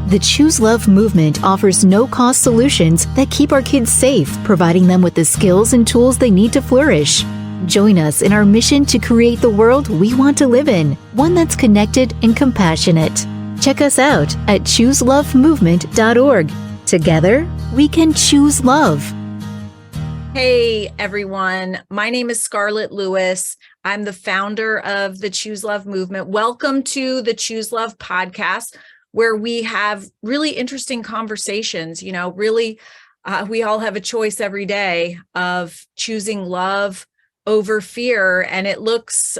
The Choose Love movement offers no-cost solutions that keep our kids safe, providing them with the skills and tools they need to flourish. Join us in our mission to create the world we want to live in, one that's connected and compassionate. Check us out at chooselovemovement.org. Together, we can choose love. Hey everyone, my name is Scarlett Lewis. I'm the founder of the Choose Love movement. Welcome to the Choose Love podcast, where we have really interesting conversations. We all have a choice every day of choosing love over fear, and it looks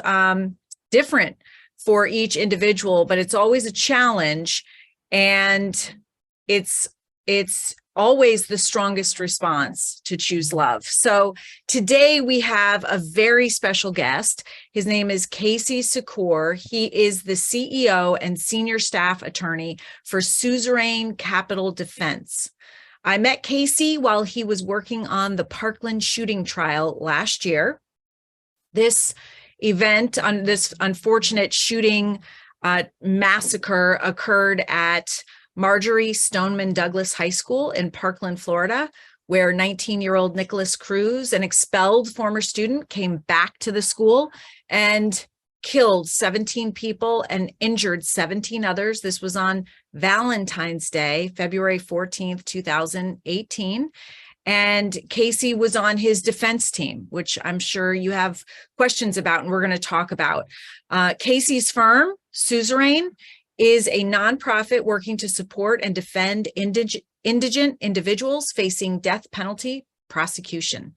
different for each individual, but it's always a challenge, and it's always the strongest response to choose love. So today we have a very special guest. His name is Casey Secor. He is the CEO and senior staff attorney for Suzerain Capital Defense. I met Casey while he was working on the Parkland shooting trial last year. This event, on this unfortunate shooting massacre, occurred at Marjorie Stoneman Douglas High School in Parkland, Florida, where 19-year-old Nicholas Cruz, an expelled former student, came back to the school and killed 17 people and injured 17 others. This was on Valentine's Day, February 14th, 2018. And Casey was on his defense team, which I'm sure you have questions about, and we're going to talk about. Casey's firm, Suzerain, is a nonprofit working to support and defend indigent individuals facing death penalty prosecution.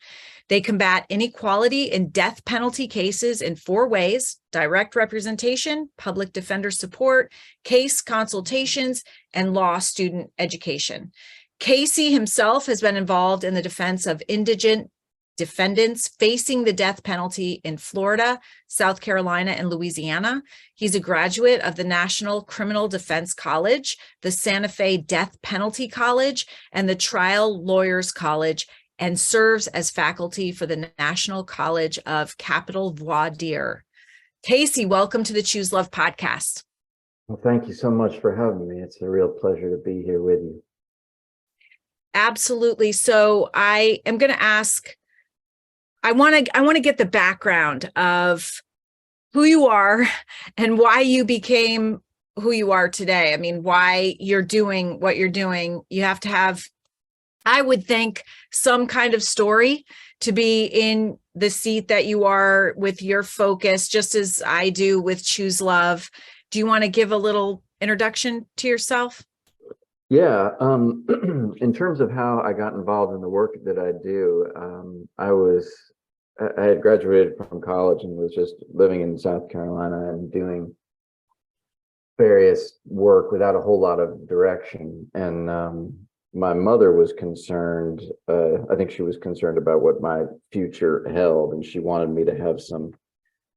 They combat inequality in death penalty cases in 4 ways: direct representation, public defender support, case consultations, and law student education. Casey himself has been involved in the defense of indigent defendants facing the death penalty in Florida, South Carolina, and Louisiana. He's a graduate of the National Criminal Defense College, the Santa Fe Death Penalty College, and the Trial Lawyers College, and serves as faculty for the National College of Capital Voir Dire. Casey, welcome to the Choose Love podcast. Well, thank you so much for having me. It's a real pleasure to be here with you. Absolutely. So I am going to ask, I want to get the background of who you are and why you became who you are today. I mean, why you're doing what you're doing. You have to have, I would think, some kind of story to be in the seat that you are with your focus, just as I do with Choose Love. Do you want to give a little introduction to yourself? Yeah. In terms of how I got involved in the work that I do, I had graduated from college and was just living in South Carolina and doing various work without a whole lot of direction. And my mother was concerned. I think she was concerned about what my future held, and she wanted me to have some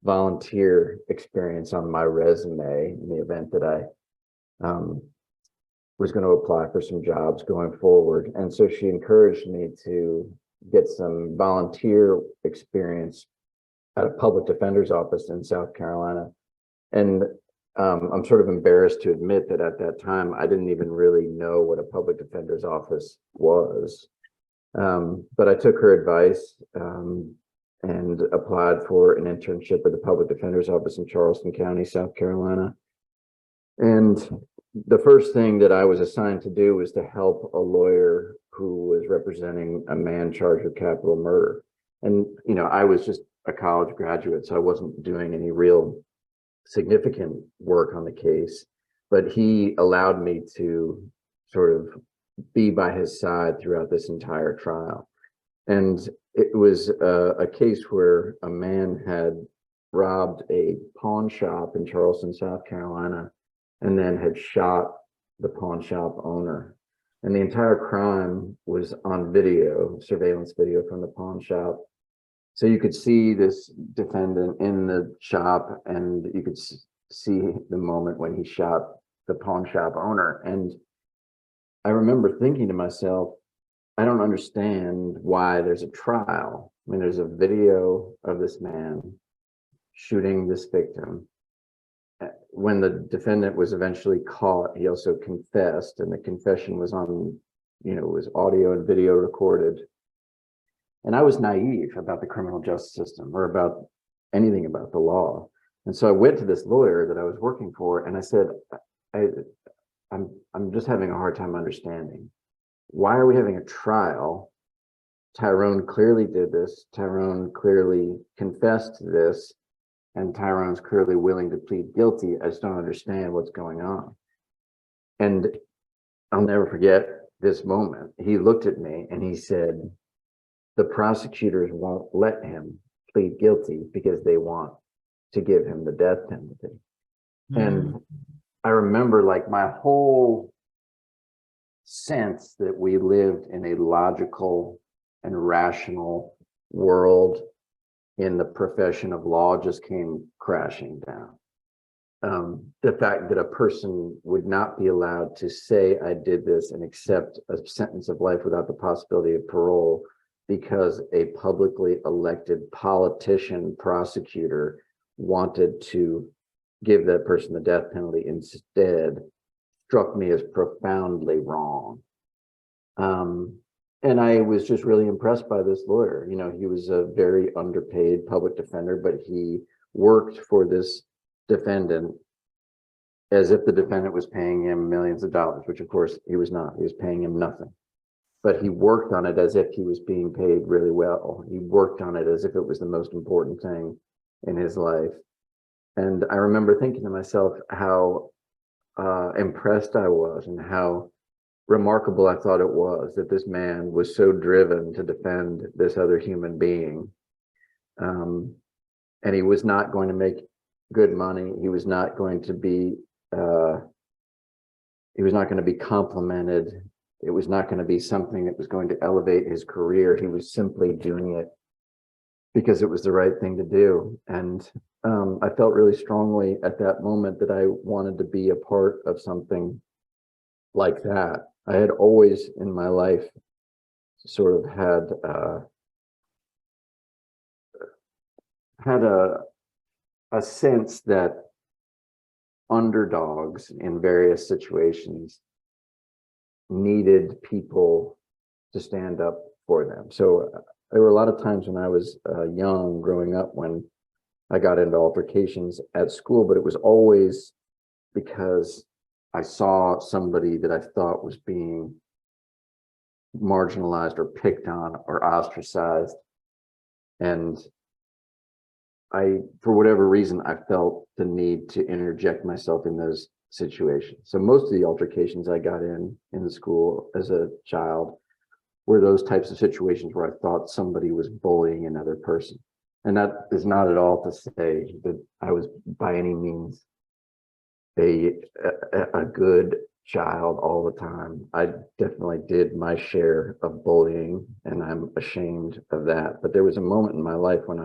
volunteer experience on my resume in the event that I was going to apply for some jobs going forward. And so she encouraged me to get some volunteer experience at a public defender's office in South Carolina. And I'm sort of embarrassed to admit that at that time, I didn't even really know what a public defender's office was. But I took her advice and applied for an internship at the public defender's office in Charleston County, South Carolina. And the first thing that I was assigned to do was to help a lawyer who was representing a man charged with capital murder. And, I was just a college graduate, so I wasn't doing any real significant work on the case, but he allowed me to sort of be by his side throughout this entire trial. And it was a case where a man had robbed a pawn shop in Charleston, South Carolina, and then had shot the pawn shop owner. And the entire crime was on video, surveillance video from the pawn shop. So you could see this defendant in the shop, and you could see the moment when he shot the pawn shop owner. And I remember thinking to myself, I don't understand why there's a trial. I mean, there's a video of this man shooting this victim. when the defendant was eventually caught, he also confessed, and the confession was on, was audio and video recorded. And I was naive about the criminal justice system or about anything about the law. And so I went to this lawyer that I was working for, and I said, I'm just having a hard time understanding. Why are we having a trial? Tyrone clearly did this. Tyrone clearly confessed to this. And Tyrone's clearly willing to plead guilty. I just don't understand what's going on. And I'll never forget this moment. He looked at me and he said, the prosecutors won't let him plead guilty because they want to give him the death penalty. And I remember, like, my whole sense that we lived in a logical and rational world in the profession of law just came crashing down. The fact that a person would not be allowed to say, I did this, and accept a sentence of life without the possibility of parole because a publicly elected politician prosecutor wanted to give that person the death penalty instead struck me as profoundly wrong. And I was just really impressed by this lawyer. He was a very underpaid public defender, but he worked for this defendant as if the defendant was paying him millions of dollars, which of course he was not. He was paying him nothing. But he worked on it as if he was being paid really well. He worked on it as if it was the most important thing in his life. And I remember thinking to myself how impressed I was and how remarkable I thought it was that this man was so driven to defend this other human being. And he was not going to make good money. He was not going to be complimented. It was not going to be something that was going to elevate his career. He was simply doing it because it was the right thing to do. And I felt really strongly at that moment that I wanted to be a part of something like that. I had always in my life sort of had a sense that underdogs in various situations needed people to stand up for them. So there were a lot of times when I was young, growing up, when I got into altercations at school, but it was always because I saw somebody that I thought was being marginalized or picked on or ostracized. And for whatever reason, I felt the need to interject myself in those situations. So most of the altercations I got in the school as a child were those types of situations where I thought somebody was bullying another person. And that is not at all to say that I was by any means a good child all the time. I definitely did my share of bullying, and I'm ashamed of that. But there was a moment in my life when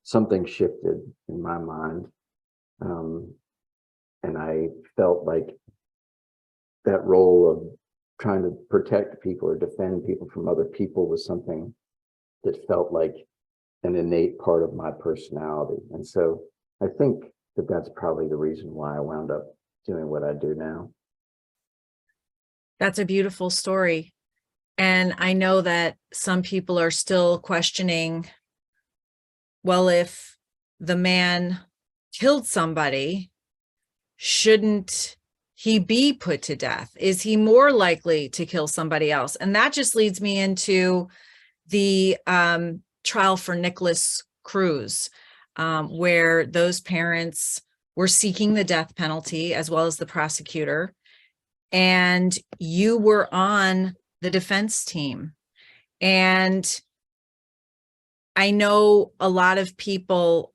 something shifted in my mind. And I felt like that role of trying to protect people or defend people from other people was something that felt like an innate part of my personality. And so I think that that's probably the reason why I wound up doing what I do now. That's a beautiful story. And I know that some people are still questioning, well, if the man killed somebody, shouldn't he be put to death? Is he more likely to kill somebody else? And that just leads me into the trial for Nicholas Cruz, where those parents were seeking the death penalty, as well as the prosecutor. And you were on the defense team. And I know a lot of people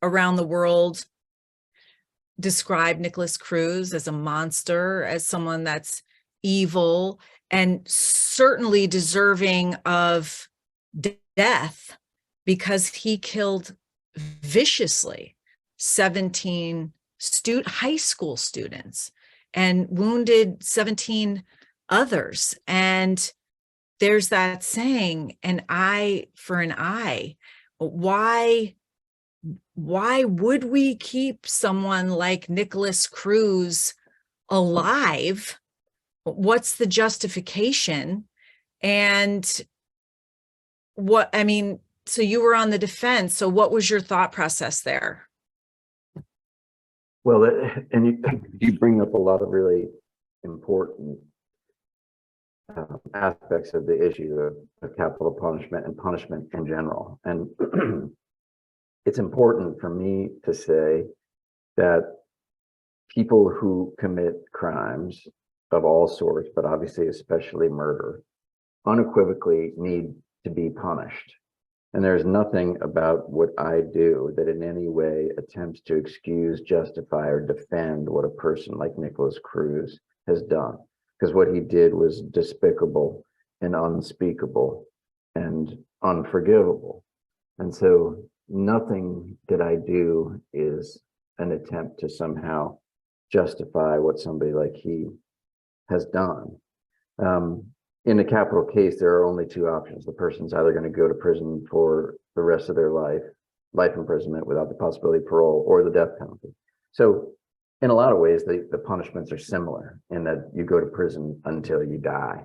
around the world describe Nicholas Cruz as a monster, as someone that's evil, and certainly deserving of death because he killed viciously 17 high school students and wounded 17 others. And there's that saying, an eye for an eye. Why why would we keep someone like Nicholas Cruz alive? What's the justification? And so you were on the defense. So what was your thought process there? Well, and you bring up a lot of really important aspects of the issue of capital punishment and punishment in general. And it's important for me to say that people who commit crimes of all sorts, but obviously especially murder, unequivocally need to be punished. And there's nothing about what I do that in any way attempts to excuse, justify, or defend what a person like Nicholas Cruz has done. Because what he did was despicable and unspeakable and unforgivable. And so nothing that I do is an attempt to somehow justify what somebody like he has done. In a capital case, there are only two options. The person's either going to go to prison for the rest of their life imprisonment without the possibility of parole, or the death penalty. So in a lot of ways, the punishments are similar in that you go to prison until you die.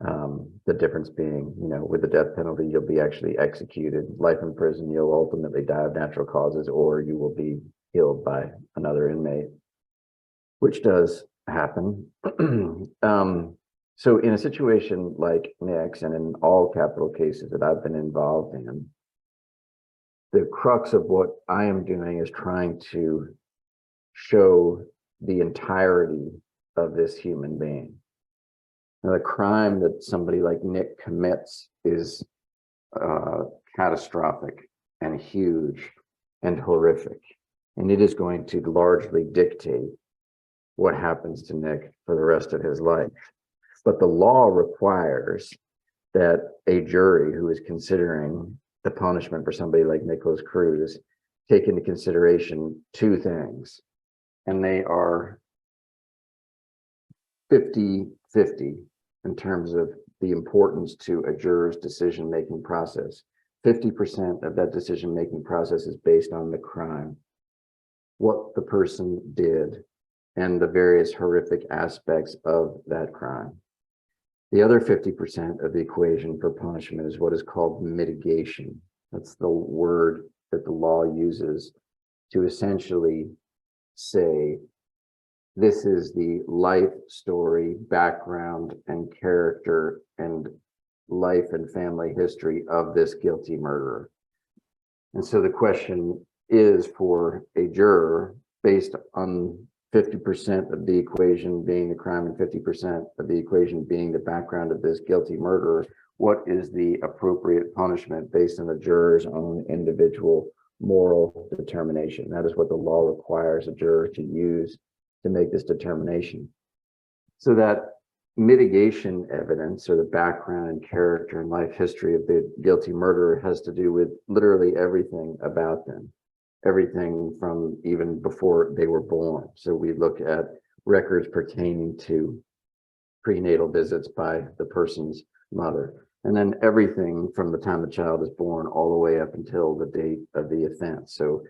The difference being, with the death penalty, you'll be actually executed. Life in prison, you'll ultimately die of natural causes, or you will be killed by another inmate, which does happen. So in a situation like Nick's, and in all capital cases that I've been involved in, the crux of what I am doing is trying to show the entirety of this human being. Now, the crime that somebody like Nick commits is catastrophic and huge and horrific, and it is going to largely dictate what happens to Nick for the rest of his life. But the law requires that a jury who is considering the punishment for somebody like Nicholas Cruz take into consideration two things, and they are 50-50 in terms of the importance to a juror's decision-making process. 50% of that decision-making process is based on the crime, what the person did, and the various horrific aspects of that crime. The other 50% of the equation for punishment is what is called mitigation. That's the word that the law uses to essentially say, this is the life story, background, and character, and life and family history of this guilty murderer. And so the question is for a juror, based on 50% of the equation being the crime and 50% of the equation being the background of this guilty murderer, what is the appropriate punishment based on the juror's own individual moral determination? That is what the law requires a juror to use to make this determination. So that mitigation evidence, or the background and character and life history of the guilty murderer, has to do with literally everything about them. Everything from even before they were born. So we look at records pertaining to prenatal visits by the person's mother, and then everything from the time the child is born all the way up until the date of the offense. So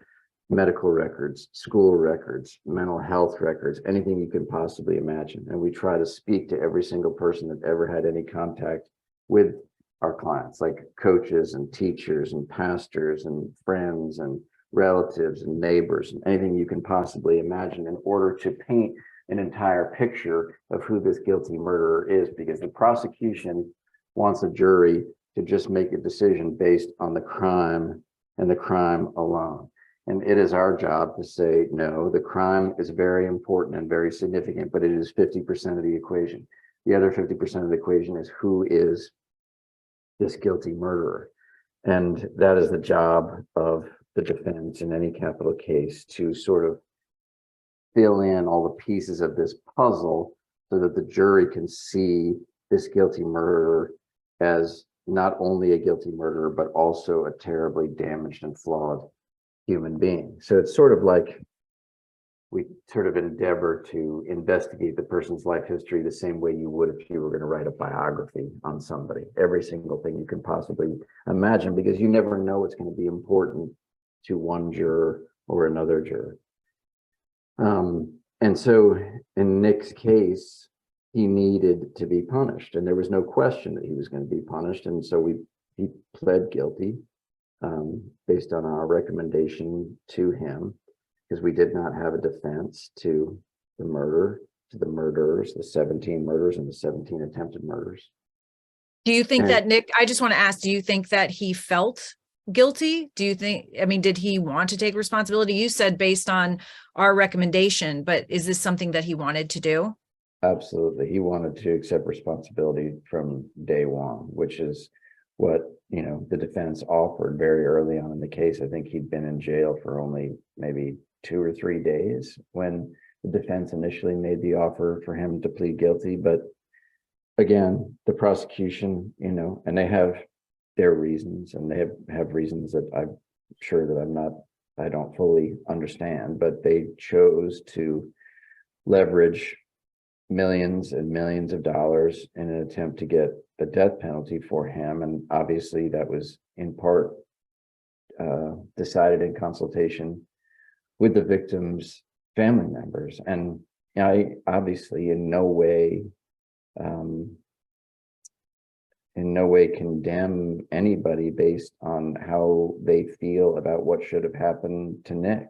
medical records, school records, mental health records, anything you can possibly imagine. And we try to speak to every single person that ever had any contact with our clients, like coaches and teachers and pastors and friends and relatives and neighbors, and anything you can possibly imagine, in order to paint an entire picture of who this guilty murderer is, because the prosecution wants a jury to just make a decision based on the crime and the crime alone. And it is our job to say, no, the crime is very important and very significant, but it is 50% of the equation. The other 50% of the equation is, who is this guilty murderer? And that is the job of the defense in any capital case, to sort of fill in all the pieces of this puzzle so that the jury can see this guilty murderer as not only a guilty murderer, but also a terribly damaged and flawed human being. So it's sort of like we sort of endeavor to investigate the person's life history the same way you would if you were going to write a biography on somebody. Every single thing you can possibly imagine, because you never know what's going to be important to one juror or another juror. And so in Nick's case, he needed to be punished, and there was no question that he was going to be punished. And so he pled guilty based on our recommendation to him, because we did not have a defense to the murderers, the 17 murders and the 17 attempted murders. Do you think that Nick, I just want to ask, do you think that he felt guilty? Do you think, I mean, did he want to take responsibility? You said based on our recommendation, but is this something that he wanted to do? Absolutely. He wanted to accept responsibility from day one, which is what, the defense offered very early on in the case. I think he'd been in jail for only maybe 2 or 3 days when the defense initially made the offer for him to plead guilty. But again, the prosecution, and they have their reasons, and they have reasons that I'm sure that I don't fully understand, but they chose to leverage millions and millions of dollars in an attempt to get the death penalty for him. And obviously that was in part decided in consultation with the victim's family members. And I obviously in no way condemn anybody based on how they feel about what should have happened to Nick.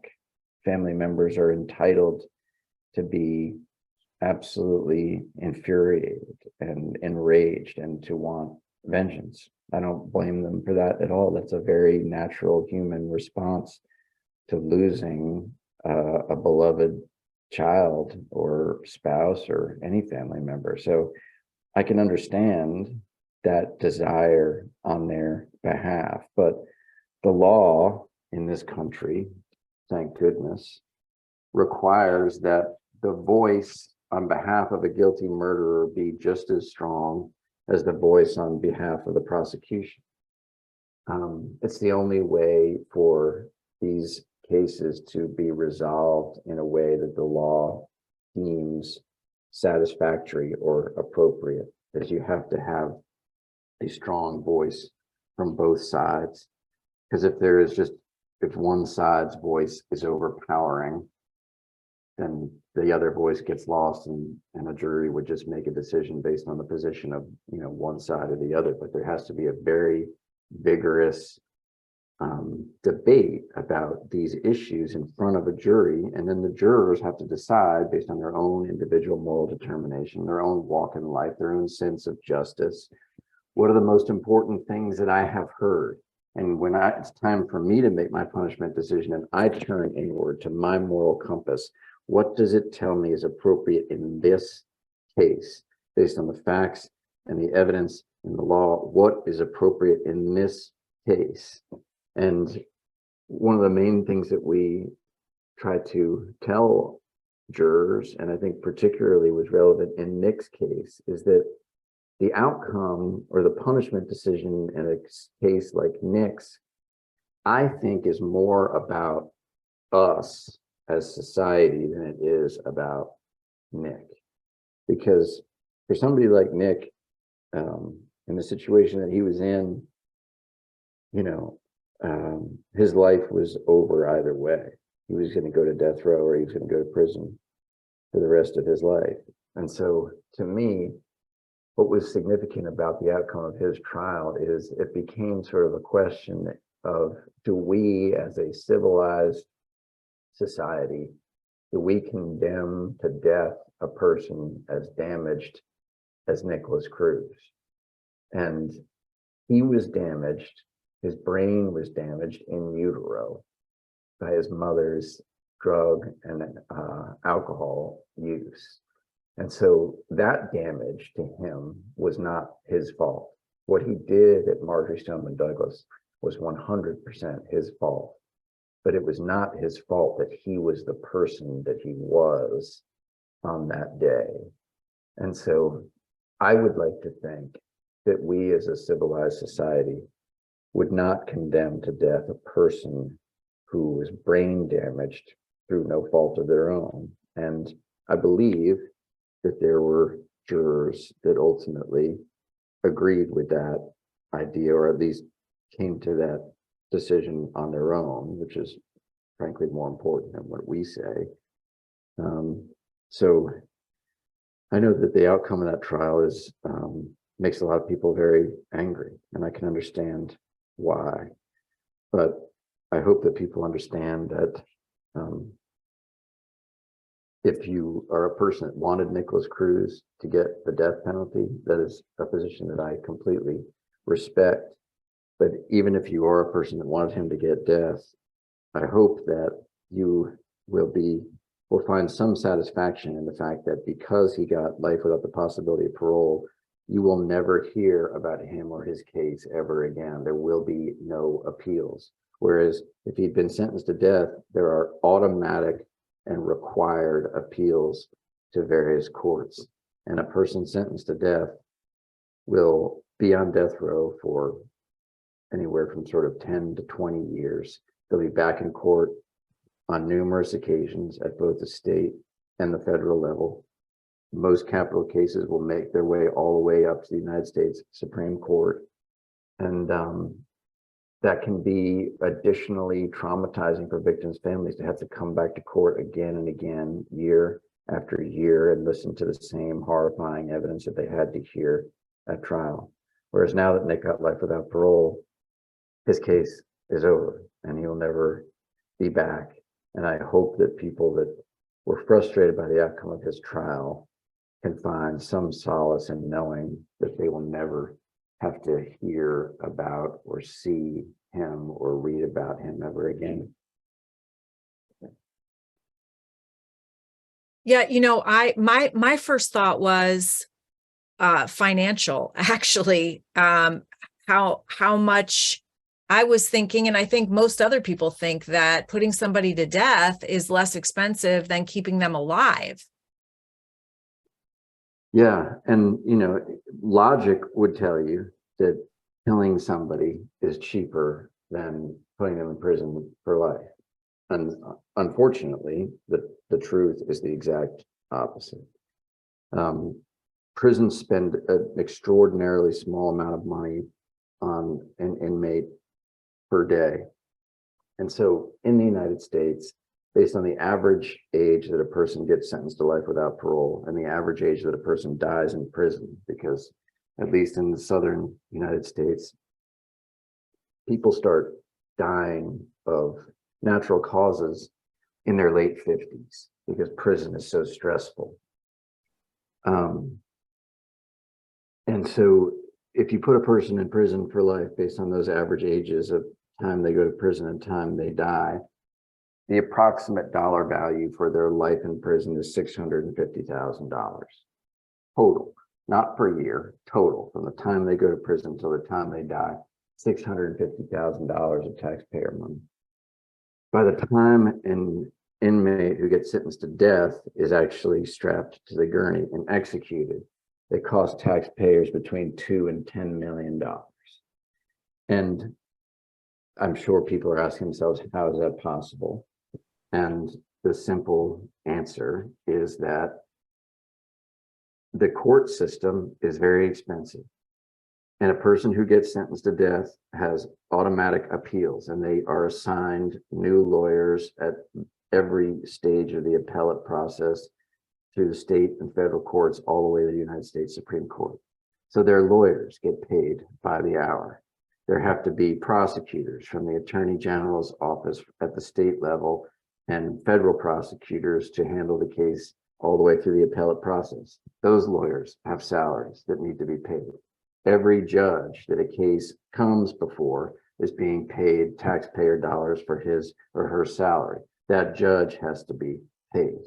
Family members are entitled to be absolutely infuriated and enraged and to want vengeance. I don't blame them for that at all. That's a very natural human response to losing a beloved child or spouse or any family member. So I can understand that desire on their behalf, but the law in this country, thank goodness, requires that the voice on behalf of a guilty murderer be just as strong as the voice on behalf of the prosecution. It's the only way for these cases to be resolved in a way that the law deems satisfactory or appropriate, is you have to have a strong voice from both sides. Because if one side's voice is overpowering, then the other voice gets lost, and a jury would just make a decision based on the position of one side or the other. But there has to be a very vigorous debate about these issues in front of a jury, and then the jurors have to decide based on their own individual moral determination, their own walk in life, their own sense of justice. What are the most important things that I have heard? And when it's time for me to make my punishment decision and I turn inward to my moral compass, what does it tell me is appropriate in this case, based on the facts and the evidence and the law? What is appropriate in this case? And one of the main things that we try to tell jurors, and I think particularly was relevant in Nick's case, is that the outcome or the punishment decision in a case like Nick's, I think, is more about us as society than it is about Nick. Because for somebody like Nick, in the situation that he was in, his life was over either way. He was going to go to death row or he was going to go to prison for the rest of his life. And so to me, what was significant about the outcome of his trial is it became sort of a question of, do we as a civilized society, do we condemn to death a person as damaged as Nicholas Cruz? And he was damaged, his brain was damaged in utero by his mother's drug and alcohol use. And so that damage to him was not his fault. What he did at Marjory Stoneman Douglas was 100% his fault. But it was not his fault that he was the person that he was on that day. And so I would like to think that we as a civilized society would not condemn to death a person who was brain damaged through no fault of their own. And I believe that there were jurors that ultimately agreed with that idea, or at least came to that decision on their own, which is frankly more important than what we say. So I know that the outcome of that trial is makes a lot of people very angry, and I can understand why. But I hope that people understand that if you are a person that wanted Nicholas Cruz to get the death penalty, that is a position that I completely respect. But even if you are a person that wanted him to get death, I hope that you will find some satisfaction in the fact that because he got life without the possibility of parole, you will never hear about him or his case ever again. There will be no appeals. Whereas if he'd been sentenced to death, there are automatic and required appeals to various courts. And a person sentenced to death will be on death row for anywhere from sort of 10 to 20 years. They'll be back in court on numerous occasions at both the state and the federal level. Most capital cases will make their way all the way up to the United States Supreme Court. And that can be additionally traumatizing for victims' families to have to come back to court again and again, year after year, and listen to the same horrifying evidence that they had to hear at trial. Whereas now that Nick got life without parole, his case is over and he will never be back. And I hope that people that were frustrated by the outcome of his trial can find some solace in knowing that they will never have to hear about or see him or read about him ever again. Yeah, my first thought was financial, actually. How much I was thinking, and I think most other people think, that putting somebody to death is less expensive than keeping them alive. Yeah, and logic would tell you that killing somebody is cheaper than putting them in prison for life. And unfortunately, the truth is the exact opposite. Prisons spend an extraordinarily small amount of money on an inmate per day. And so in the United States, based on the average age that a person gets sentenced to life without parole and the average age that a person dies in prison, because at least in the southern United States, people start dying of natural causes in their late 50s because prison is so stressful. And so if you put a person in prison for life based on those average ages of time they go to prison and time they die, the approximate dollar value for their life in prison is $650,000 total, not per year, total, from the time they go to prison till the time they die, $650,000 of taxpayer money. By the time an inmate who gets sentenced to death is actually strapped to the gurney and executed, it costs taxpayers between $2 and $10 million. And I'm sure people are asking themselves, how is that possible? And the simple answer is that the court system is very expensive. And a person who gets sentenced to death has automatic appeals, and they are assigned new lawyers at every stage of the appellate process through the state and federal courts all the way to the United States Supreme Court. So their lawyers get paid by the hour. There have to be prosecutors from the Attorney General's office at the state level and federal prosecutors to handle the case all the way through the appellate process. Those lawyers have salaries that need to be paid. Every judge that a case comes before is being paid taxpayer dollars for his or her salary. That judge has to be paid.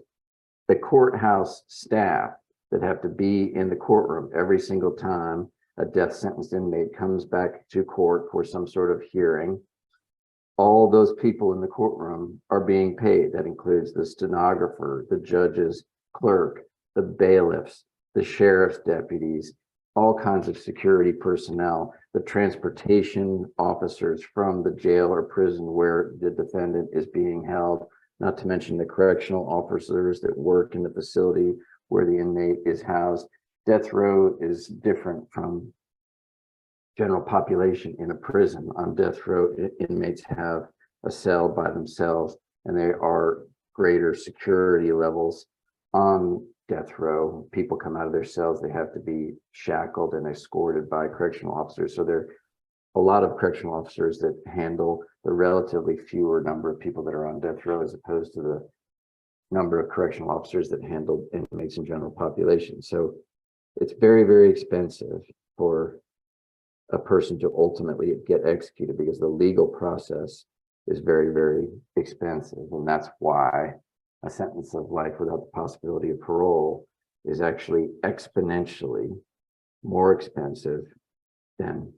The courthouse staff that have to be in the courtroom every single time a death sentenced inmate comes back to court for some sort of hearing, all those people in the courtroom are being paid. That includes the stenographer, the judge's clerk, the bailiffs, the sheriff's deputies, all kinds of security personnel, the transportation officers from the jail or prison where the defendant is being held, not to mention the correctional officers that work in the facility where the inmate is housed. Death row is different from general population in a prison. On death row, inmates have a cell by themselves, and there are greater security levels on death row. People come out of their cells, they have to be shackled and escorted by correctional officers. So there are a lot of correctional officers that handle the relatively fewer number of people that are on death row, as opposed to the number of correctional officers that handle inmates in general population. So it's very, very expensive for a person to ultimately get executed, because the legal process is very, very expensive. And that's why a sentence of life without the possibility of parole is actually exponentially more expensive than,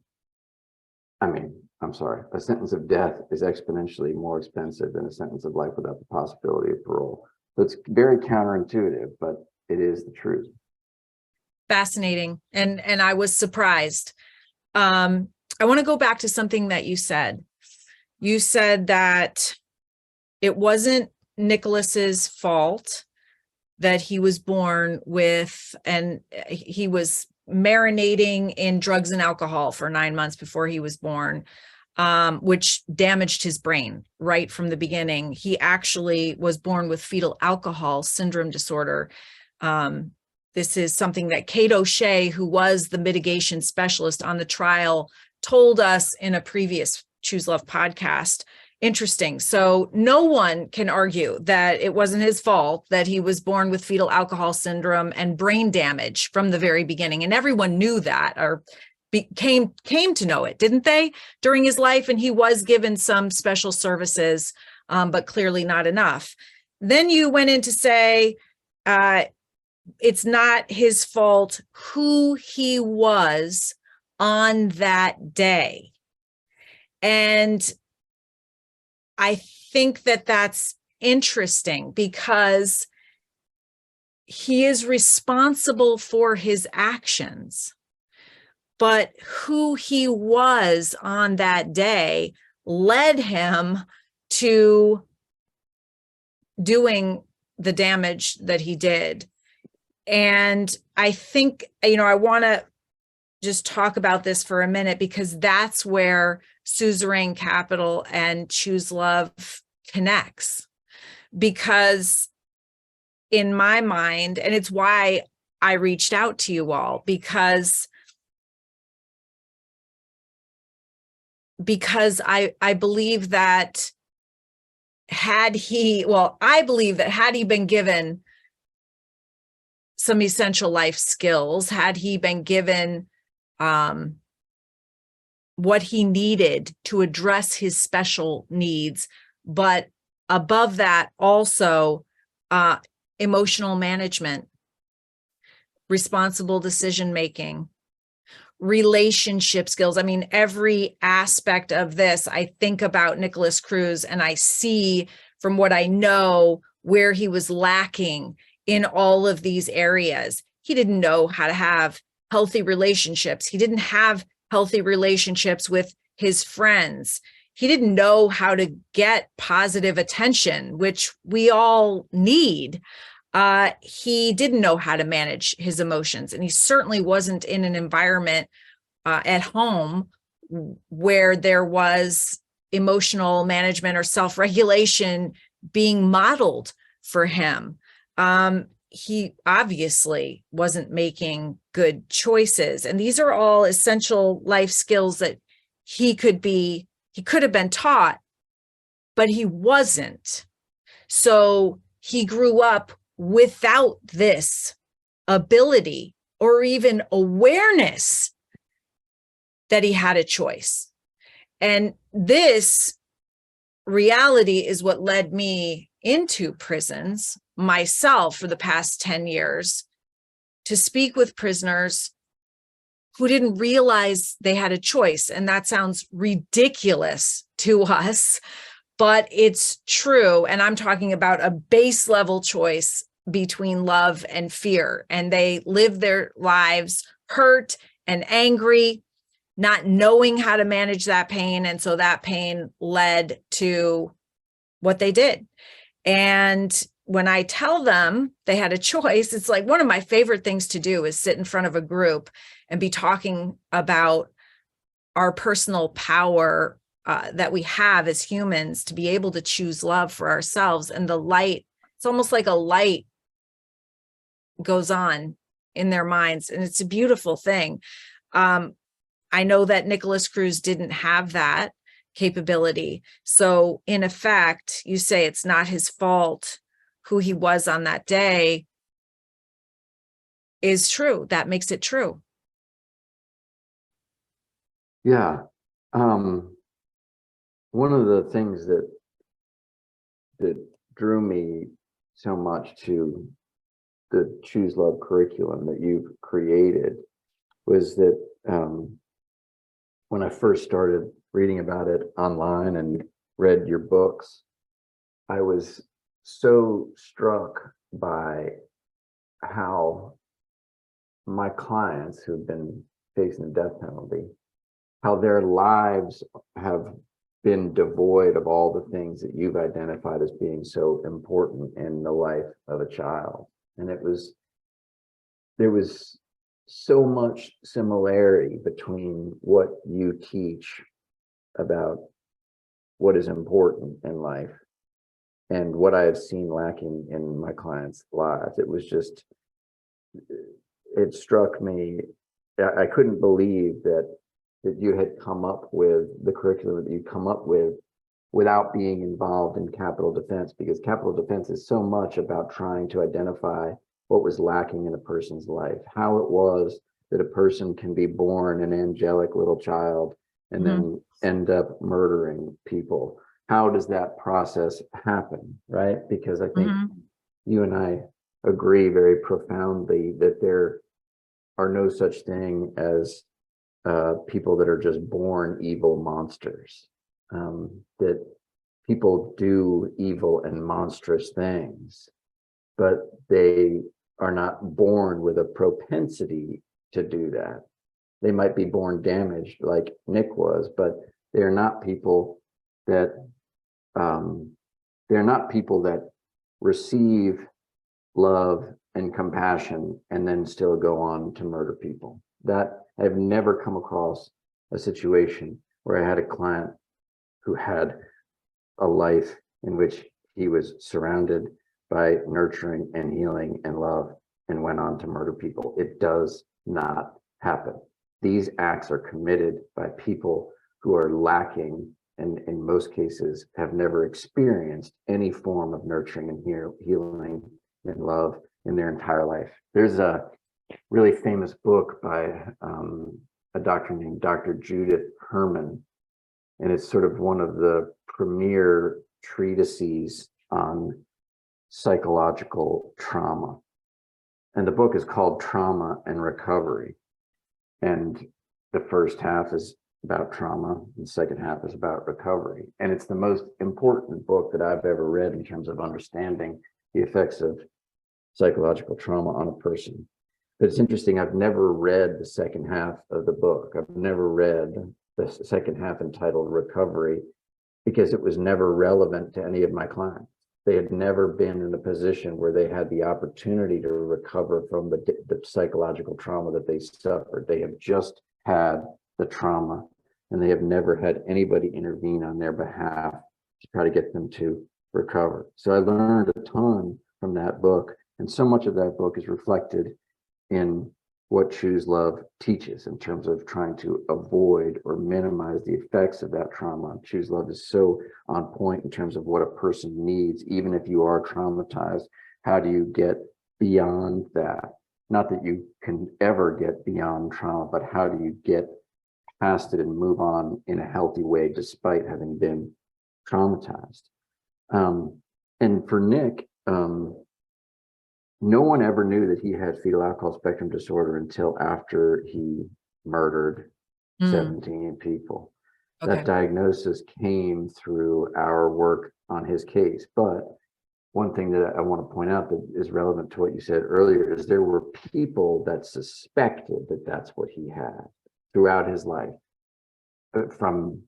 a sentence of death is exponentially more expensive than a sentence of life without the possibility of parole. So it's very counterintuitive, but it is the truth. Fascinating. And I was surprised. I want to go back to something that you said. You said that it wasn't Nicholas's fault that he was born with, and he was marinating in drugs and alcohol for 9 months before he was born, which damaged his brain right from the beginning. He actually was born with fetal alcohol syndrome disorder. This is something that Kate O'Shea, who was the mitigation specialist on the trial, told us in a previous Choose Love podcast. Interesting. So no one can argue that it wasn't his fault that he was born with fetal alcohol syndrome and brain damage from the very beginning. And everyone knew that, or came to know it, didn't they, during his life? And he was given some special services, but clearly not enough. Then you went in to say, it's not his fault who he was on that day. And I think that that's interesting, because he is responsible for his actions, but who he was on that day led him to doing the damage that he did. And I think, I want to just talk about this for a minute, because that's where Suzerain Capital and Choose Love connects. Because in my mind, and it's why I reached out to you all, because I believe that had he been given some essential life skills, had he been given what he needed to address his special needs, but above that also emotional management, responsible decision making, relationship skills. I mean, every aspect of this, I think about Nicholas Cruz and I see from what I know where he was lacking in all of these areas. He didn't know how to have healthy relationships. He didn't have healthy relationships with his friends. He didn't know how to get positive attention, which we all need. He didn't know how to manage his emotions. And he certainly wasn't in an environment at home where there was emotional management or self-regulation being modeled for him. He obviously wasn't making good choices. And these are all essential life skills that he could have been taught, but he wasn't. So he grew up without this ability or even awareness that he had a choice. And this reality is what led me into prisons myself for the past 10 years to speak with prisoners who didn't realize they had a choice. And that sounds ridiculous to us, but it's true. And I'm talking about a base level choice between love and fear. And they live their lives hurt and angry, not knowing how to manage that pain. And so that pain led to what they did. And when I tell them they had a choice, it's like one of my favorite things to do is sit in front of a group and be talking about our personal power that we have as humans to be able to choose love for ourselves. And the light, it's almost like a light goes on in their minds. And it's a beautiful thing. I know that Nicholas Cruz didn't have that capability. So in effect, you say it's not his fault who he was on that day is true. That makes it true. Yeah. One of the things that drew me so much to the Choose Love curriculum that you've created was that when I first started reading about it online and read your books, I was so struck by how my clients who've been facing the death penalty, how their lives have been devoid of all the things that you've identified as being so important in the life of a child. And there was so much similarity between what you teach about what is important in life and what I have seen lacking in my clients' lives. It struck me. I couldn't believe that you had come up with the curriculum that you come up with without being involved in capital defense, because capital defense is so much about trying to identify what was lacking in a person's life, how it was that a person can be born an angelic little child and then end up murdering people. How does that process happen, right? Because I think you and I agree very profoundly that there are no such thing as people that are just born evil monsters, that people do evil and monstrous things, but they are not born with a propensity to do that. They might be born damaged like Nick was, but they're not people that receive love and compassion and then still go on to murder people. That I've never come across a situation where I had a client who had a life in which he was surrounded by nurturing and healing and love and went on to murder people. It does not happen. These acts are committed by people who are lacking and in most cases have never experienced any form of nurturing and healing and love in their entire life. There's a really famous book by a doctor named Dr. Judith Herman, and it's sort of one of the premier treatises on psychological trauma. And the book is called Trauma and Recovery. And the first half is about trauma, and the second half is about recovery. And it's the most important book that I've ever read in terms of understanding the effects of psychological trauma on a person. But it's interesting, I've never read the second half of the book. I've never read the second half entitled Recovery because it was never relevant to any of my clients. They had never been in a position where they had the opportunity to recover from the psychological trauma that they suffered. They have just had the trauma, and they have never had anybody intervene on their behalf to try to get them to recover. So I learned a ton from that book, and so much of that book is reflected in what Choose Love teaches in terms of trying to avoid or minimize the effects of that trauma. Choose Love is so on point in terms of what a person needs, even if you are traumatized. How do you get beyond that? Not that you can ever get beyond trauma, but how do you get past it and move on in a healthy way despite having been traumatized? And for Nick, no one ever knew that he had fetal alcohol spectrum disorder until after he murdered 17 people. Okay. That diagnosis came through our work on his case. But one thing that I want to point out that is relevant to what you said earlier is there were people that suspected that that's what he had throughout his life from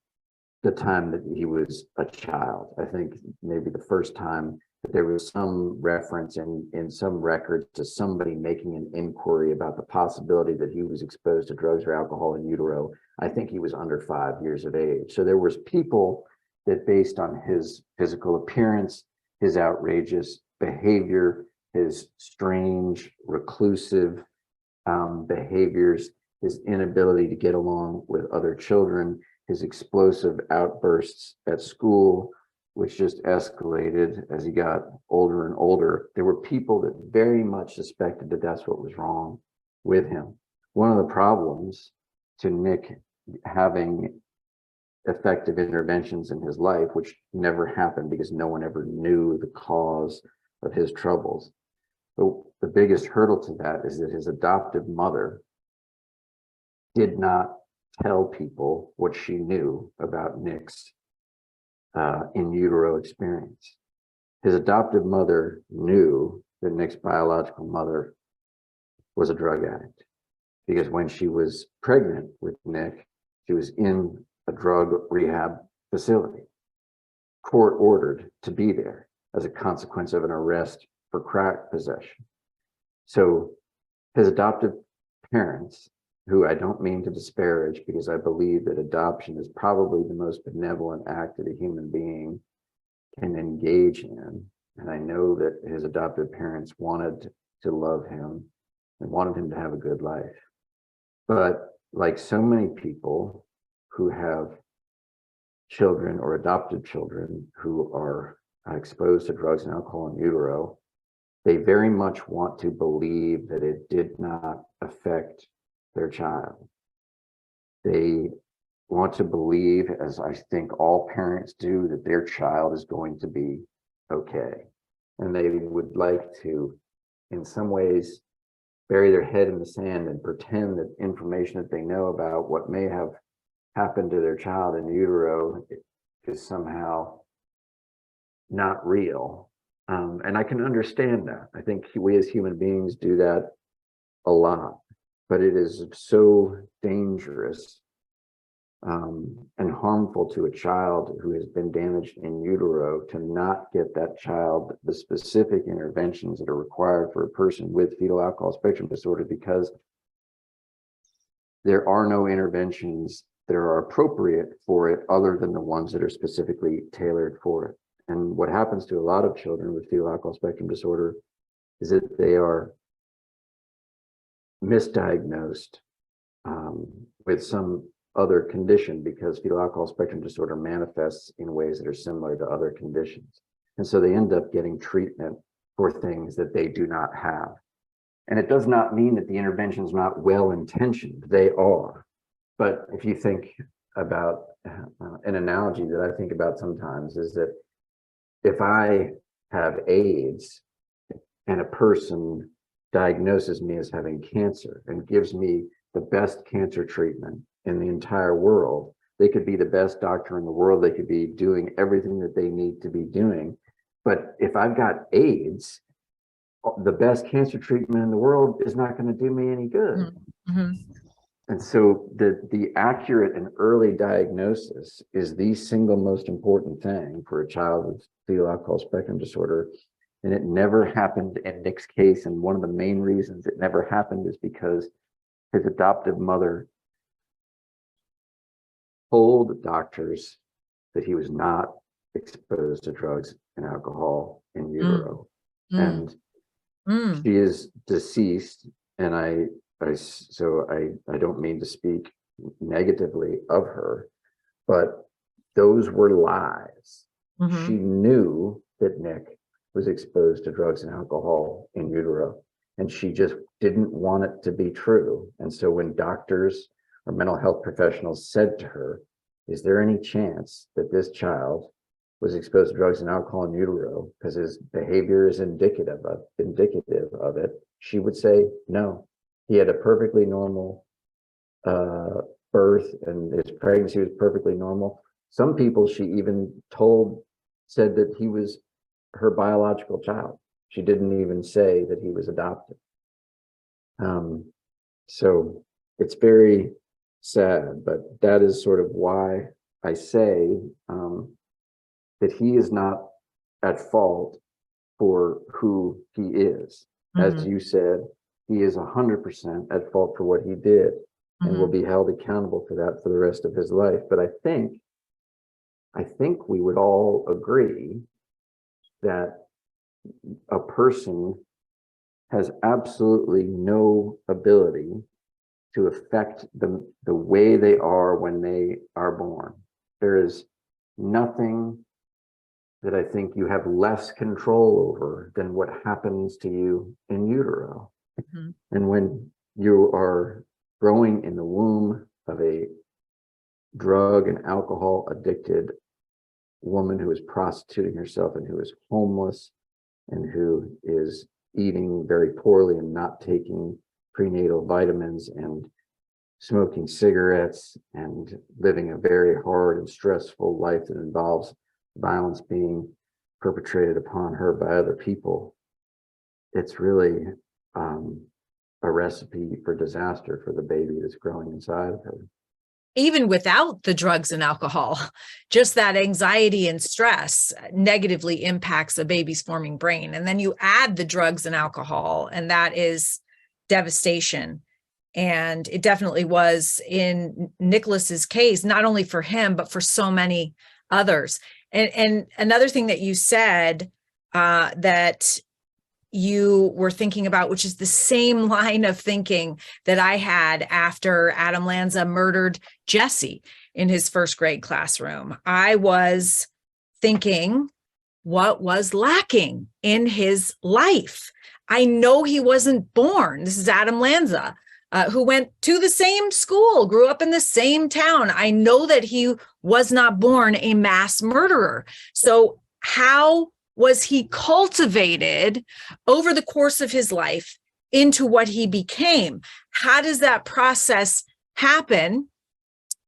the time that he was a child. I think maybe the first time there was some reference in some records to somebody making an inquiry about the possibility that he was exposed to drugs or alcohol in utero. I think he was under 5 years of age. So there was people that, based on his physical appearance, his outrageous behavior, his strange reclusive behaviors, his inability to get along with other children, his explosive outbursts at school, which just escalated as he got older and older. There were people that very much suspected that that's what was wrong with him. One of the problems to Nick having effective interventions in his life, which never happened because no one ever knew the cause of his troubles. But the biggest hurdle to that is that his adoptive mother did not tell people what she knew about Nick's in utero experience. His adoptive mother knew that Nick's biological mother was a drug addict, because when she was pregnant with Nick, she was in a drug rehab facility, court ordered to be there as a consequence of an arrest for crack possession. So his adoptive parents, who I don't mean to disparage, because I believe that adoption is probably the most benevolent act that a human being can engage in. And I know that his adoptive parents wanted to love him and wanted him to have a good life. But like so many people who have children or adopted children who are exposed to drugs and alcohol in utero, they very much want to believe that it did not affect their child. They want to believe, as I think all parents do, that their child is going to be okay. And they would like to, in some ways, bury their head in the sand and pretend that information that they know about what may have happened to their child in utero is somehow not real. And I can understand that. I think we as human beings do that a lot, but it is so dangerous and harmful to a child who has been damaged in utero to not get that child the specific interventions that are required for a person with fetal alcohol spectrum disorder, because there are no interventions that are appropriate for it other than the ones that are specifically tailored for it. And what happens to a lot of children with fetal alcohol spectrum disorder is that they are misdiagnosed with some other condition, because fetal alcohol spectrum disorder manifests in ways that are similar to other conditions. And so they end up getting treatment for things that they do not have. And it does not mean that the intervention is not well-intentioned. They are. But if you think about an analogy that I think about sometimes is that if I have AIDS and a person diagnoses me as having cancer and gives me the best cancer treatment in the entire world, they could be the best doctor in the world. They could be doing everything that they need to be doing. But if I've got AIDS, the best cancer treatment in the world is not going to do me any good. Mm-hmm. And so the accurate and early diagnosis is the single most important thing for a child with fetal alcohol spectrum disorder. And it never happened in Nick's case. And one of the main reasons it never happened is because his adoptive mother told doctors that he was not exposed to drugs and alcohol in utero. And she is deceased, and I don't mean to speak negatively of her, but those were lies. Mm-hmm. She knew that Nick was exposed to drugs and alcohol in utero, and she just didn't want it to be true. And so when doctors or mental health professionals said to her, "Is there any chance that this child was exposed to drugs and alcohol in utero because his behavior is indicative of it?" she would say, "No. He had a perfectly normal birth, and his pregnancy was perfectly normal." Some people she even said that he was her biological child. She didn't even say that he was adopted. So it's very sad, but that is sort of why I say that he is not at fault for who he is. As you said, he is 100% at fault for what he did and will be held accountable for that for the rest of his life. But I think we would all agree that a person has absolutely no ability to affect the way they are when they are born. There is nothing that I think you have less control over than what happens to you in utero. And when you are growing in the womb of a drug and alcohol addicted woman who is prostituting herself and who is homeless and who is eating very poorly and not taking prenatal vitamins and smoking cigarettes and living a very hard and stressful life that involves violence being perpetrated upon her by other people, it's really a recipe for disaster for the baby that's growing inside of her. Even without the drugs and alcohol, just that anxiety and stress negatively impacts a baby's forming brain. And then you add the drugs and alcohol, and that is devastation. And it definitely was in Nicholas's case, not only for him, but for so many others. And another thing that you said that you were thinking about, which is the same line of thinking that I had after Adam Lanza murdered Jesse in his first grade classroom. I was thinking, what was lacking in his life? I know he wasn't born. This is Adam Lanza, who went to the same school, grew up in the same town. I know that he was not born a mass murderer. So how was he cultivated over the course of his life into what he became? How does that process happen?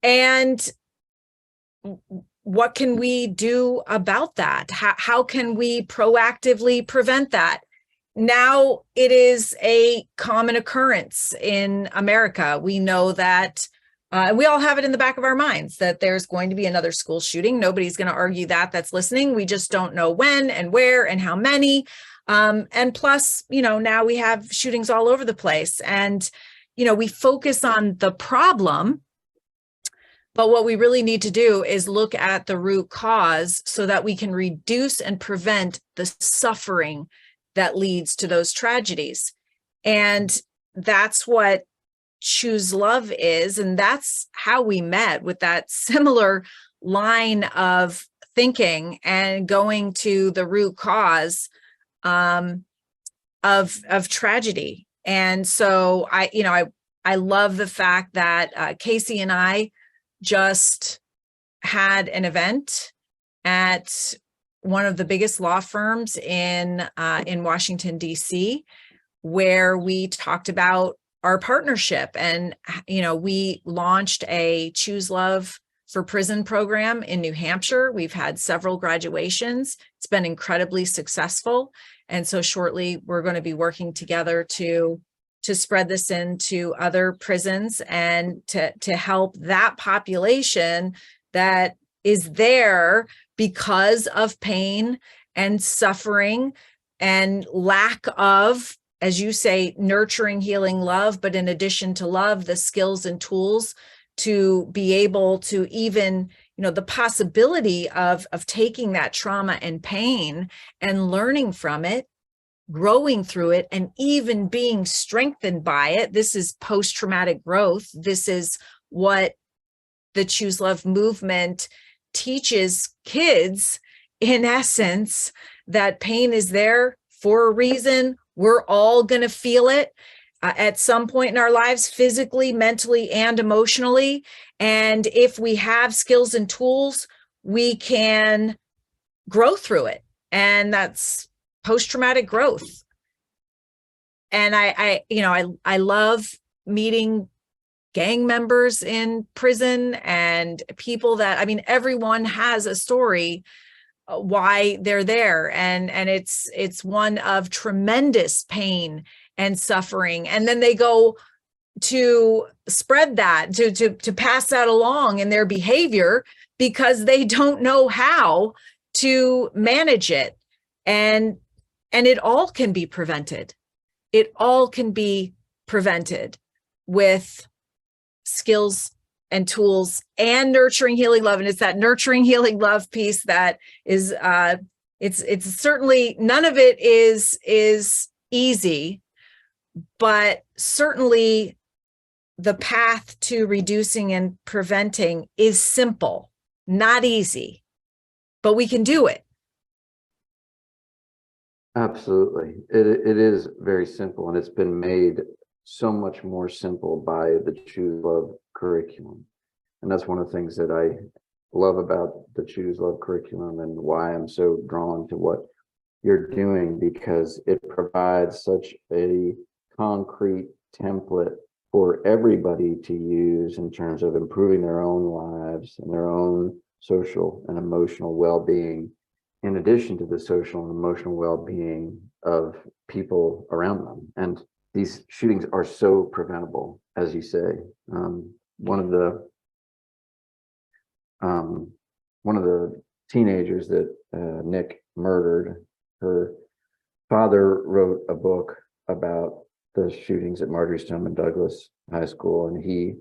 And what can we do about that? How can we proactively prevent that? Now it is a common occurrence in America. We know that we all have it in the back of our minds that there's going to be another school shooting. Nobody's going to argue that that's listening. We just don't know when and where and how many. And plus, now we have shootings all over the place. And, we focus on the problem. But what we really need to do is look at the root cause so that we can reduce and prevent the suffering that leads to those tragedies. And that's what Choose Love is. And that's how we met, with that similar line of thinking and going to the root cause of tragedy. And so I love the fact that Casey and I just had an event at one of the biggest law firms in Washington, D.C., where we talked about our partnership. And, we launched a Choose Love for Prison program in New Hampshire. We've had several graduations. It's been incredibly successful. And so shortly, we're going to be working together to spread this into other prisons and to help that population that is there because of pain and suffering and lack of, as you say, nurturing, healing love, but in addition to love, the skills and tools to be able to even, the possibility of taking that trauma and pain and learning from it, growing through it, and even being strengthened by it. This is post-traumatic growth. This is what the Choose Love movement teaches kids, in essence, that pain is there for a reason. We're all going to feel it at some point in our lives, physically, mentally, and emotionally. And if we have skills and tools, we can grow through it. And that's post-traumatic growth. And I love meeting gang members in prison and people that, everyone has a story why they're there. And it's one of tremendous pain and suffering. And then they go to spread that, to pass that along in their behavior because they don't know how to manage it. And And it all can be prevented. It all can be prevented with skills and tools and nurturing, healing, love. And it's that nurturing, healing, love piece that is, it's certainly, none of it is easy, but certainly the path to reducing and preventing is simple, not easy, but we can do it. Absolutely. It is very simple, and it's been made so much more simple by the Choose Love curriculum. And that's one of the things that I love about the Choose Love curriculum and why I'm so drawn to what you're doing, because it provides such a concrete template for everybody to use in terms of improving their own lives and their own social and emotional well-being, in addition to the social and emotional well-being of people around them. And these shootings are so preventable, as you say. One of the teenagers that Nick murdered, her father wrote a book about the shootings at Marjory Stoneman Douglas High School, and he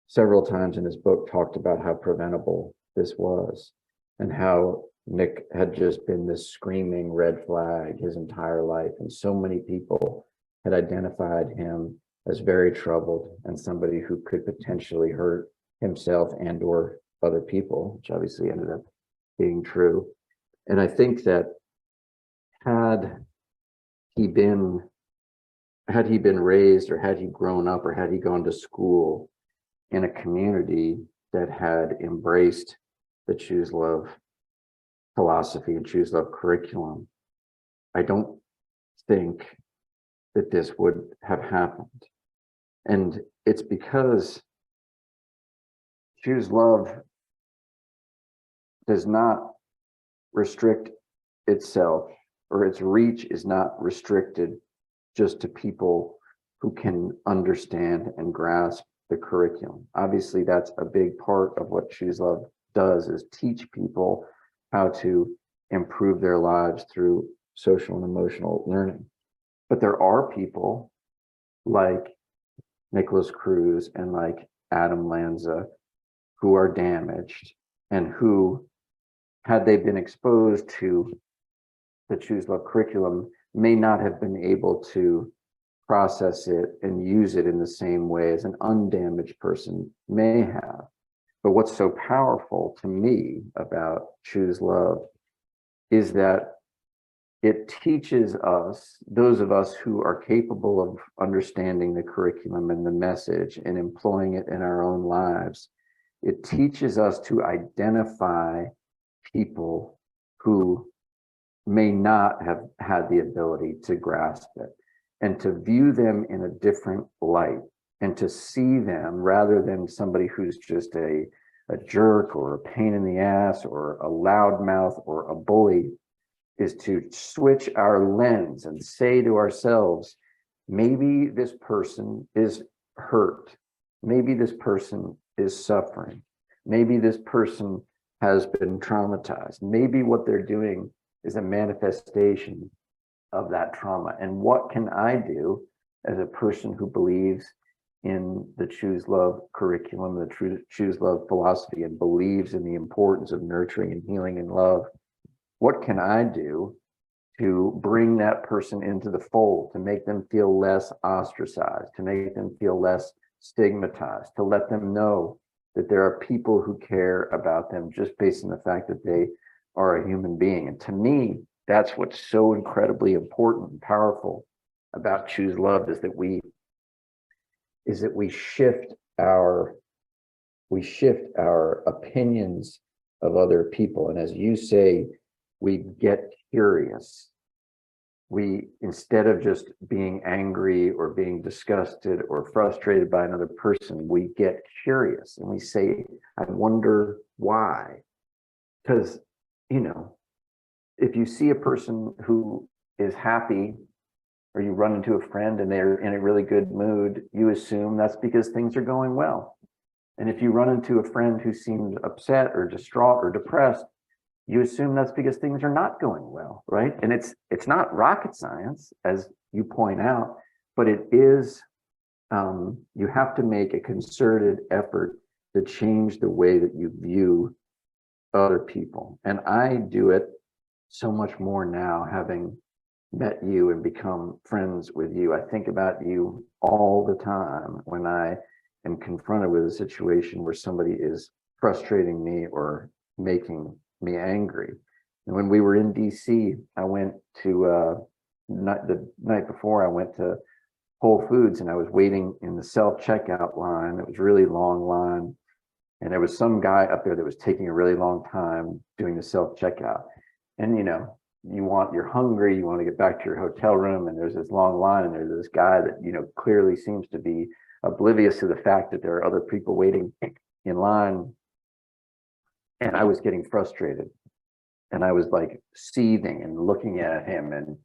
several times in his book talked about how preventable this was, and how Nick had just been this screaming red flag his entire life, and so many people had identified him as very troubled and somebody who could potentially hurt himself and or other people, which obviously ended up being true. And I think that had he been raised, or had he grown up, or had he gone to school in a community that had embraced the Choose Love philosophy and Choose Love curriculum, I don't think that this would have happened. And it's because Choose Love does not restrict itself, or its reach is not restricted just to people who can understand and grasp the curriculum. Obviously, that's a big part of what Choose Love does, is teach people how to improve their lives through social and emotional learning. But there are people like Nicholas Cruz and like Adam Lanza who are damaged, and who, had they been exposed to the Choose Love curriculum, may not have been able to process it and use it in the same way as an undamaged person may have. But what's so powerful to me about Choose Love is that it teaches us, those of us who are capable of understanding the curriculum and the message and employing it in our own lives, it teaches us to identify people who may not have had the ability to grasp it, and to view them in a different light, and to see them rather than somebody who's just a jerk or a pain in the ass or a loudmouth or a bully, is to switch our lens and say to ourselves, maybe this person is hurt. Maybe this person is suffering. Maybe this person has been traumatized. Maybe what they're doing is a manifestation of that trauma. And what can I do as a person who believes in the Choose Love curriculum, the Choose Love philosophy, and believes in the importance of nurturing and healing and love? What can I do to bring that person into the fold, to make them feel less ostracized, to make them feel less stigmatized, to let them know that there are people who care about them just based on the fact that they are a human being? And to me, that's what's so incredibly important and powerful about Choose Love, is that we shift our opinions of other people. And as you say, we get curious. We, instead of just being angry or being disgusted or frustrated by another person, we get curious and we say, I wonder why. Because, if you see a person who is happy, or you run into a friend and they're in a really good mood, you assume that's because things are going well. And if you run into a friend who seems upset or distraught or depressed, you assume that's because things are not going well, right? And it's not rocket science, as you point out, but it is, you have to make a concerted effort to change the way that you view other people. And I do it so much more now, having met you and become friends with you. I think about you all the time when I am confronted with a situation where somebody is frustrating me or making me angry. And when we were in DC, I went to the night before, I went to Whole Foods, and I was waiting in the self-checkout line. It was a really long line, and there was some guy up there that was taking a really long time doing the self-checkout. And you're hungry, you want to get back to your hotel room, and there's this long line, and there's this guy that clearly seems to be oblivious to the fact that there are other people waiting in line. And I was getting frustrated, and I was like seething and looking at him and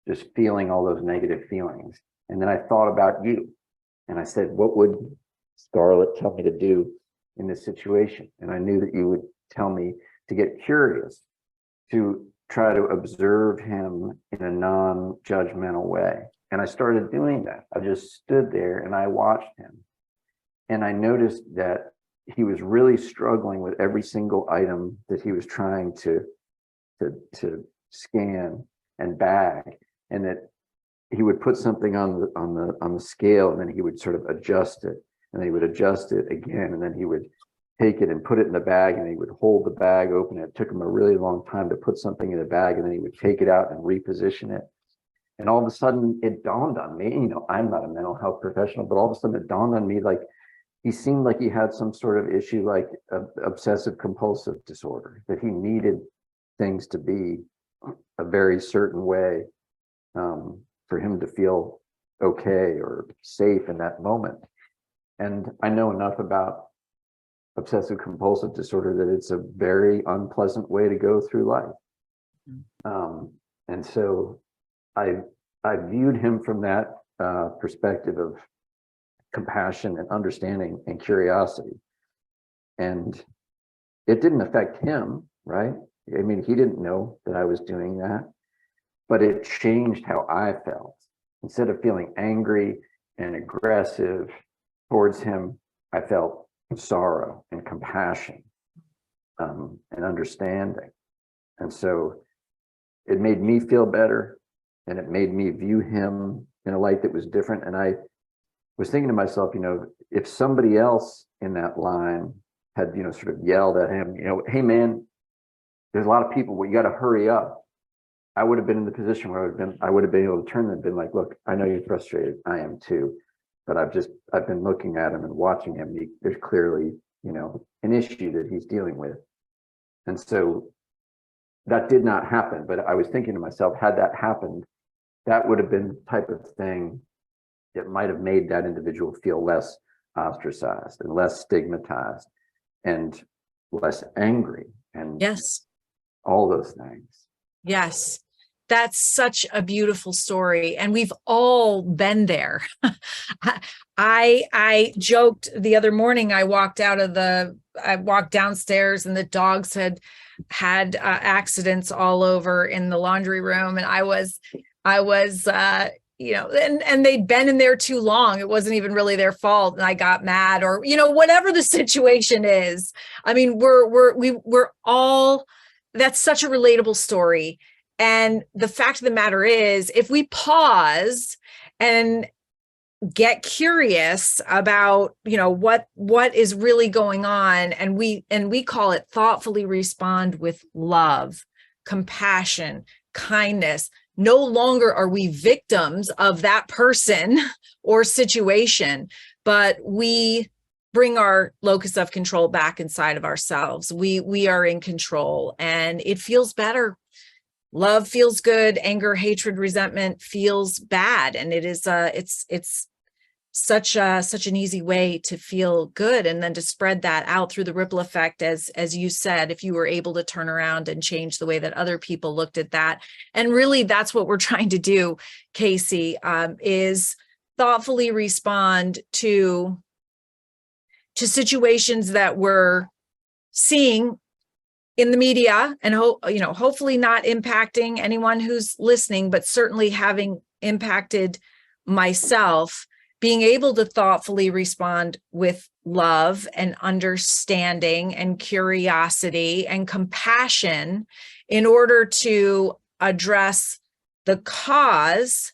just feeling all those negative feelings. And then I thought about you, and I said, what would Scarlett tell me to do in this situation? And I knew that you would tell me to get curious, to try to observe him in a non-judgmental way. And I started doing that. I just stood there and I watched him, and I noticed that he was really struggling with every single item that he was trying to scan and bag, and that he would put something on the scale, and then he would sort of adjust it, and then he would adjust it again, and then he would take it and put it in the bag, and he would hold the bag open. It took him a really long time to put something in the bag, and then he would take it out and reposition it. And all of a sudden it dawned on me, I'm not a mental health professional, but all of a sudden it dawned on me, like, he seemed like he had some sort of issue, like obsessive compulsive disorder, that he needed things to be a very certain way for him to feel okay or safe in that moment. And I know enough about obsessive compulsive disorder that it's a very unpleasant way to go through life. And so I viewed him from that perspective of compassion and understanding and curiosity. And it didn't affect him, right? I mean, he didn't know that I was doing that, but it changed how I felt. Instead of feeling angry and aggressive towards him, I felt sorrow and compassion and understanding. And so it made me feel better, and it made me view him in a light that was different. And I was thinking to myself, if somebody else in that line had, sort of yelled at him, hey man, there's a lot of people, well, you got to hurry up. I would have been in the position where I would have been able to turn and been like, look, I know you're frustrated. I am too, but I've been looking at him and watching him. There's clearly, an issue that he's dealing with. And so that did not happen. But I was thinking to myself, had that happened, that would have been the type of thing that might have made that individual feel less ostracized and less stigmatized and less angry, and Yes. all those things. Yes. That's such a beautiful story. And we've all been there. I joked the other morning, I walked downstairs and the dogs had accidents all over in the laundry room. And I was and they'd been in there too long. It wasn't even really their fault. And I got mad, or, whatever the situation is. I mean, we're all, that's such a relatable story. And the fact of the matter is, if we pause and get curious about, what is really going on, and we call it thoughtfully respond with love, compassion, kindness, no longer are we victims of that person or situation, but we bring our locus of control back inside of ourselves. We are in control, and it feels better. Love feels good. Anger, hatred, resentment feels bad. And it is it's such an easy way to feel good, and then to spread that out through the ripple effect, as you said, if you were able to turn around and change the way that other people looked at that. And really, that's what we're trying to do, Casey, is thoughtfully respond to situations that we're seeing in the media, and hopefully not impacting anyone who's listening, but certainly having impacted myself, being able to thoughtfully respond with love and understanding and curiosity and compassion in order to address the cause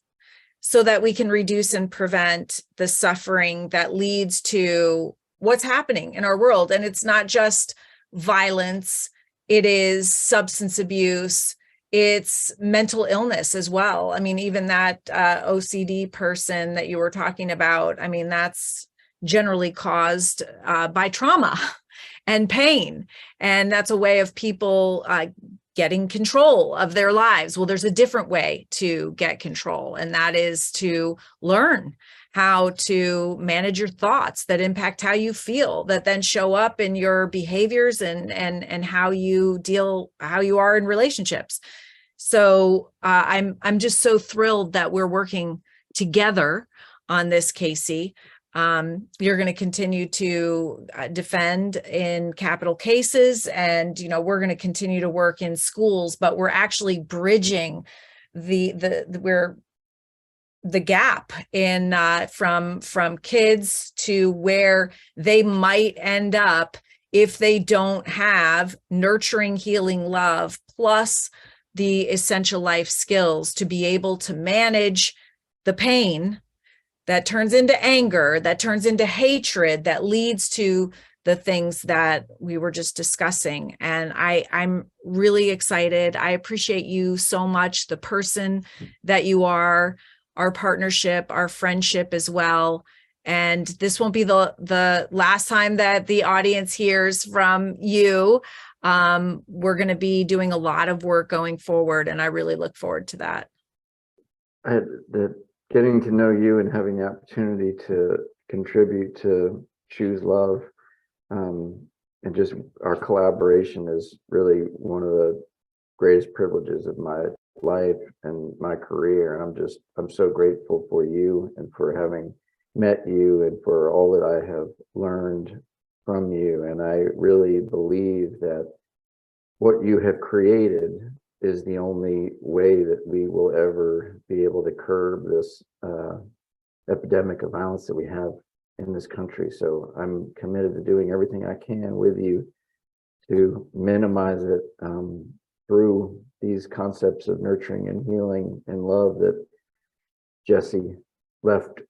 so that we can reduce and prevent the suffering that leads to what's happening in our world. And it's not just violence, it is substance abuse, it's mental illness as well. I mean, even that OCD person that you were talking about, I mean, that's generally caused by trauma and pain. And that's a way of people getting control of their lives. Well, there's a different way to get control, and that is to learn how to manage your thoughts that impact how you feel, that then show up in your behaviors and how you are in relationships. So I'm just so thrilled that we're working together on this, Casey. You're going to continue to defend in capital cases, and we're going to continue to work in schools, but we're actually bridging the gap in from kids to where they might end up if they don't have nurturing, healing love, plus the essential life skills to be able to manage the pain that turns into anger, that turns into hatred, that leads to the things that we were just discussing. And I'm really excited. I appreciate you so much, the person that you are, our partnership, our friendship as well. And this won't be the last time that the audience hears from you. We're going to be doing a lot of work going forward, and I really look forward to that. Getting to know you and having the opportunity to contribute to Choose Love, and just our collaboration is really one of the greatest privileges of my life and my career. And I'm so grateful for you and for having met you and for all that I have learned from you. And I really believe that what you have created is the only way that we will ever be able to curb this epidemic of violence that we have in this country. So I'm committed to doing everything I can with you to minimize it through these concepts of nurturing and healing and love that Jesse left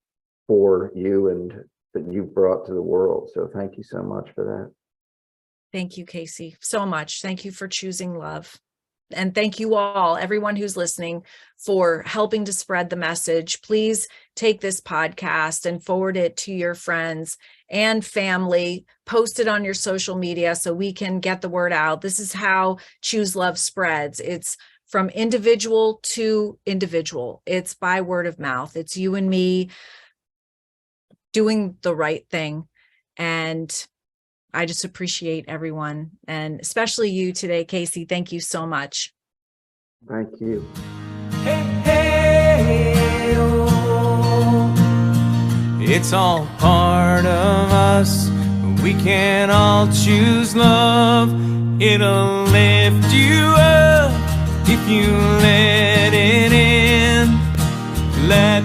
for you and that you brought to the world. So thank you so much for that. Thank you, Casey, so much. Thank you for choosing love. And thank you all, everyone who's listening, for helping to spread the message. Please take this podcast and forward it to your friends and family. Post it on your social media so we can get the word out. This is how Choose Love spreads. It's from individual to individual. It's by word of mouth. It's you and me doing the right thing. And I just appreciate everyone, and especially you today, Casey. Thank you so much. Thank you. Hey, hey, oh. It's all part of us. We can all choose love. It'll lift you up if you let it in. Let